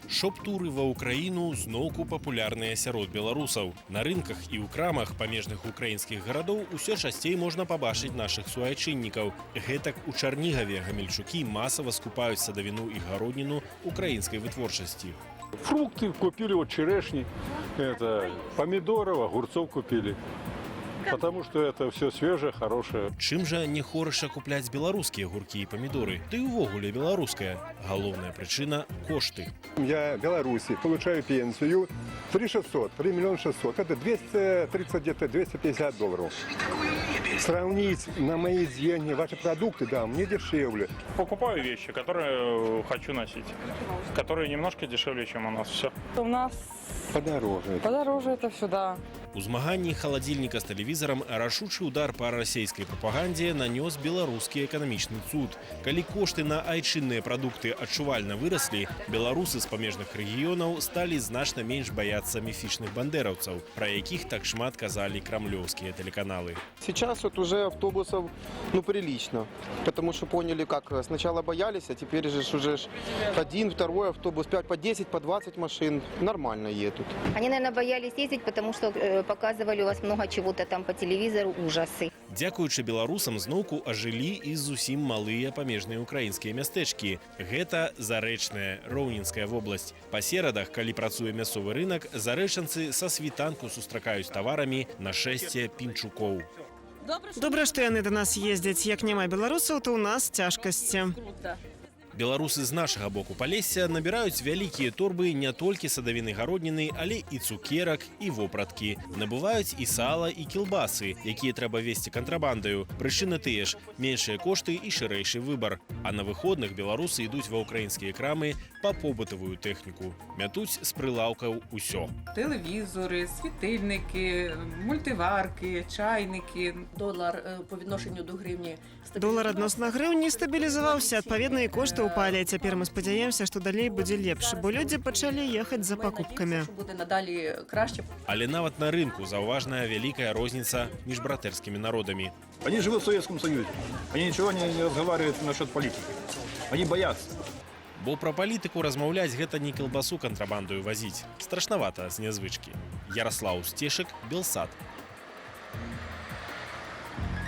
Шоп-туры ва ўкраіну зноўку папулярныя сярод беларусаў. На рынках і ў крамах памежных украінскіх гарадоў усё часцей можна пабачыць нашых суайчыннікаў. Гэтак у Чарнігаве гамельчукі масава скупаюць садавіну і гародніну украінскай вытворчасці. Фрукты купили, вот черешни, помидоров, огурцов купили. Потому что это все свежее, хорошее. Чым жа не хораша купляць беларускія гуркі і памідоры? Ды ўвогуле беларуская. Галоўная прычына – кошты. Я в Беларуси получаю пенсию 3600, 3 600. Это 230, где-то 250 долларов. Сравнить на мои деньги ваши продукты, да, мне дешевле. Покупаю вещи, которые хочу носить, которые немножко дешевле, чем у нас. Все. У нас Подороже. подороже это все, да. У змаганні халадзільніка з тэлевізарам рашучы удар па расійскай прапагандзе нанёс беларускі эканамічны цуд. Калі кошты на айчынныя прадукты адчувальна выраслі, беларусы з памежных рэгіёнаў сталі значна менш баяцца міфічных бандераўцаў, пра якіх так шмат казалі крамлёўскія телеканалы. Сейчас вот уже автобусов прилично, потому что поняли, как сначала боялись, а теперь же уже один, второй автобус, 5 по 10, по 20 машин нормально едут. Они, наверное, боялись ездить, потому что показывали у вас много чего-то там по телевизору, ужасы. Дзякуючы беларусам зноўку ажылі і зусім малыя памежныя украінскія мястэчкі. Гэта Зарэчная, Роўненская вобласць. Па серадах, калі працуе мясцовы рынак, зарэчанцы са світанку сустракаюць таварамі нашэсце пінчукоў. Добра, што яны да нас ездзяць. Як няма беларусаў, то ў нас цяжкасці. Беларусы з нашага боку Палесся набіраюць вялікія торбы не толькі садавіны гародніны, але і цукерак, і вопраткі. Набываюць і сала, і кілбасы, якія трэба везці кантрабандаю. Прычына тыя ж – меншыя кошты і шырэйшы выбар. А на выходных беларусы ідуць ва ўкраінскія крамы па побытавую тэхніку. Мятуць з прилаўкаў усё. Телевізори, світильники, мультиварки, чайники. Долар по відношенню до гривні. Долар адносна грыўні стабілізаваўся, адпаведна і кошты ўпалі. Цяпер мы спадзяемся, што далей будзе лепш, бо людзі пачалі ехаць за пакупкамі. Буде надалі краще. Але нават на рынку заўважная вялікая розніца між братэрскімі народамі. Они живут в Советском Союзе. Они ничего не разговаривают насчет политики. Они боятся. Бо пра палітыку размаўляць гэта не кілбасу кантрабандою вазіць. Страшнавата з нязвычкі. Яраслаў Сцешык, Белсат.